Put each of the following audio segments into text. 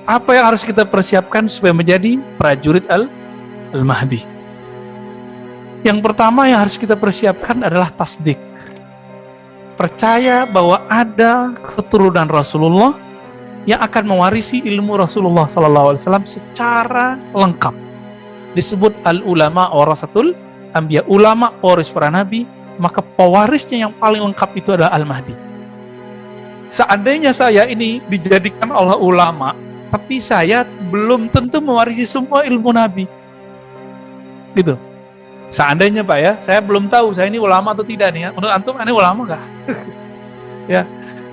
Apa yang harus kita persiapkan supaya menjadi prajurit Al-Mahdi? Yang pertama yang harus kita persiapkan adalah tasdik. Percaya bahwa ada keturunan Rasulullah yang akan mewarisi ilmu Rasulullah SAW secara lengkap. Disebut al-ulama warasatul anbiya, ulama pewaris para nabi, maka pewarisnya yang paling lengkap itu adalah Al-Mahdi. Seandainya saya ini dijadikan oleh ulama, tapi saya belum tentu mewarisi semua ilmu nabi. Gitu. Seandainya Pak ya, saya belum tahu saya ini ulama atau tidak nih ya. Menurut antum ini ulama enggak? Ya.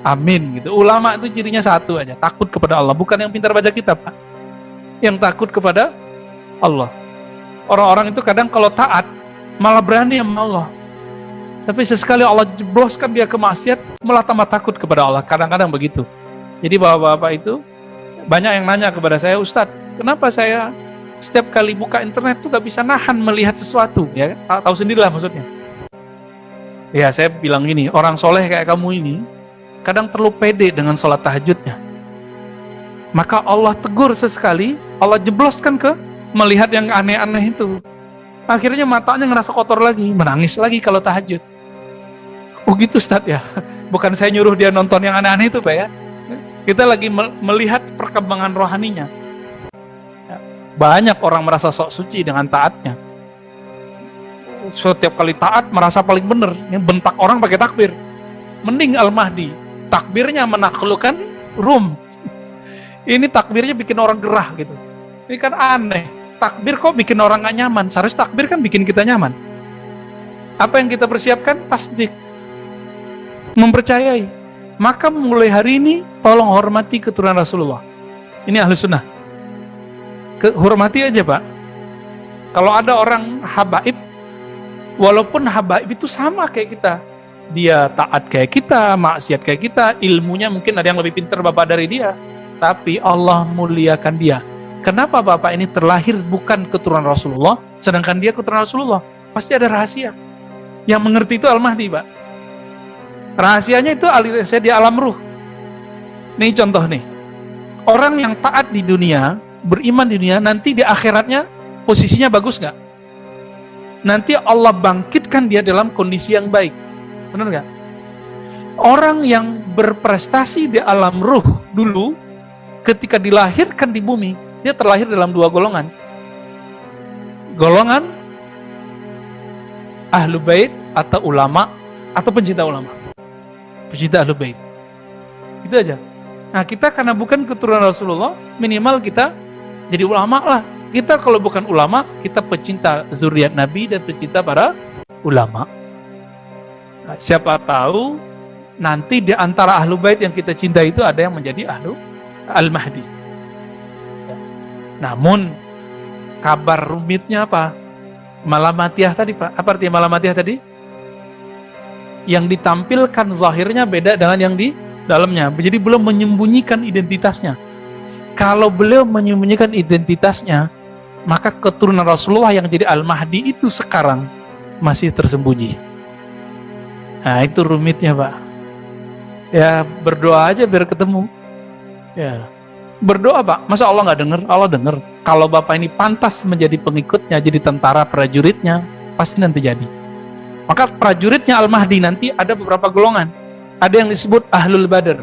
Amin gitu. Ulama itu cirinya satu aja, takut kepada Allah, bukan yang pintar baca kitab, Pak. Yang takut kepada Allah. Orang-orang itu kadang kalau taat malah berani sama Allah. Tapi sesekali Allah jebloskan dia ke maksiat, malah tambah takut kepada Allah. Kadang-kadang begitu. Jadi bapak-bapak itu banyak yang nanya kepada saya, Ustadz, kenapa saya setiap kali buka internet tuh gak bisa nahan melihat sesuatu? Ya, tahu sendirilah maksudnya. Ya, saya bilang gini, orang soleh kayak kamu ini kadang terlalu pede dengan sholat tahajudnya. Maka Allah tegur sesekali, Allah jebloskan ke melihat yang aneh-aneh itu. Akhirnya matanya ngerasa kotor lagi, menangis lagi kalau tahajud. Oh gitu Ustadz ya? Bukan saya nyuruh dia nonton yang aneh-aneh itu Pak ya. Kita lagi melihat perkembangan rohaninya. Banyak orang merasa sok suci dengan taatnya. Setiap kali taat merasa paling benar. Bentak orang pakai takbir. Mending Al-Mahdi. Takbirnya menaklukkan Rum. Ini takbirnya bikin orang gerah gitu. Ini kan aneh. Takbir kok bikin orang gak nyaman. Seharusnya takbir kan bikin kita nyaman. Apa yang kita persiapkan? Tasdik. Mempercayai. Maka mulai hari ini tolong hormati keturunan Rasulullah. Ini ahli sunnah. Hormati aja Pak. Kalau ada orang habaib, walaupun habaib itu sama kayak kita, dia taat kayak kita, maksiat kayak kita, ilmunya mungkin ada yang lebih pintar bapak dari dia, tapi Allah muliakan dia. Kenapa bapak ini terlahir bukan keturunan Rasulullah, sedangkan dia keturunan Rasulullah? Pasti ada rahasia. Yang mengerti itu Al-Mahdi Pak. Rahasianya itu saya di alam ruh. Nih contoh nih, orang yang taat di dunia, beriman di dunia, nanti di akhiratnya posisinya bagus nggak? Nanti Allah bangkitkan dia dalam kondisi yang baik. Benar nggak? Orang yang berprestasi di alam ruh dulu, ketika dilahirkan di bumi, dia terlahir dalam dua golongan. Golongan ahlu bait atau ulama atau pencinta ulama. Pencinta ahlu bait. Itu aja. Nah kita karena bukan keturunan Rasulullah, minimal kita jadi ulama lah. Kita kalau bukan ulama, kita pecinta zuriat Nabi dan pecinta para ulama. Nah, siapa tahu nanti di antara ahlu bait yang kita cinta itu ada yang menjadi ahlu Al-Mahdi. Ya. Namun kabar rumitnya apa? Malamatiyah tadi Pak. Apa artinya malamatiyah tadi? Yang ditampilkan zahirnya beda dengan yang di dalamnya. Jadi belum menyembunyikan identitasnya. Kalau beliau menyembunyikan identitasnya, maka keturunan Rasulullah yang jadi Al-Mahdi itu sekarang masih tersembunyi. Nah itu rumitnya Pak. Ya berdoa aja biar ketemu. Ya berdoa Pak. Masa Allah nggak dengar? Allah dengar. Kalau Bapak ini pantas menjadi pengikutnya, jadi tentara prajuritnya, pasti nanti jadi. Maka prajuritnya Al-Mahdi nanti ada beberapa golongan. Ada yang disebut Ahlul Badar.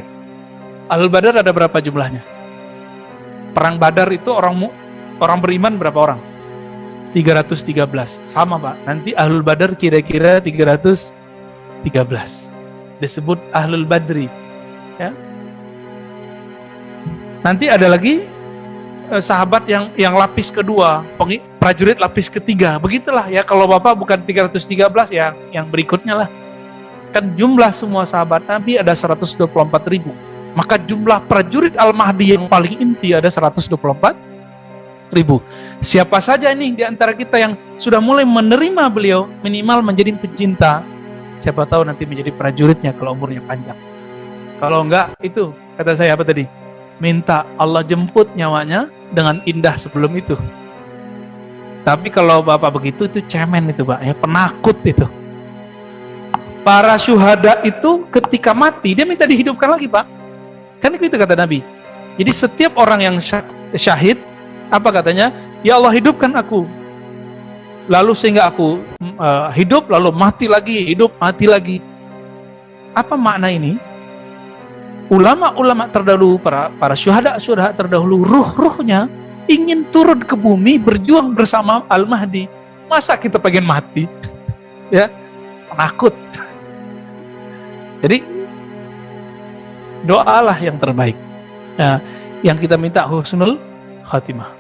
Ahlul Badar ada berapa jumlahnya? Perang Badar itu orang beriman berapa orang? 313. Sama Pak. Nanti Ahlul Badar kira-kira 313. Disebut Ahlul Badri. Ya. Nanti ada lagi sahabat yang lapis kedua, prajurit lapis ketiga. Begitulah ya, kalau Bapak bukan 313 ya yang berikutnya lah. Kan jumlah semua sahabat Nabi ada 124.000. Maka jumlah prajurit Al-Mahdi yang paling inti ada 124.000. Siapa saja nih di antara kita yang sudah mulai menerima beliau, minimal menjadi pecinta, siapa tahu nanti menjadi prajuritnya kalau umurnya panjang. Kalau enggak, itu kata saya apa tadi? Minta Allah jemput nyawanya dengan indah sebelum itu. Tapi kalau Bapak begitu, itu cemen itu Pak, ya penakut itu. Para syuhada itu ketika mati, dia minta dihidupkan lagi Pak. Kan itu kata Nabi. Jadi setiap orang yang syahid, apa katanya? Ya Allah, hidupkan aku. Lalu sehingga aku hidup, lalu mati lagi, hidup, mati lagi. Apa makna ini? Ulama-ulama terdahulu, para syuhada terdahulu, ruh-ruhnya ingin turun ke bumi berjuang bersama Al-Mahdi. Masa kita pengen mati? Ya, penakut. Jadi doalah yang terbaik. Nah, yang kita minta husnul khatimah.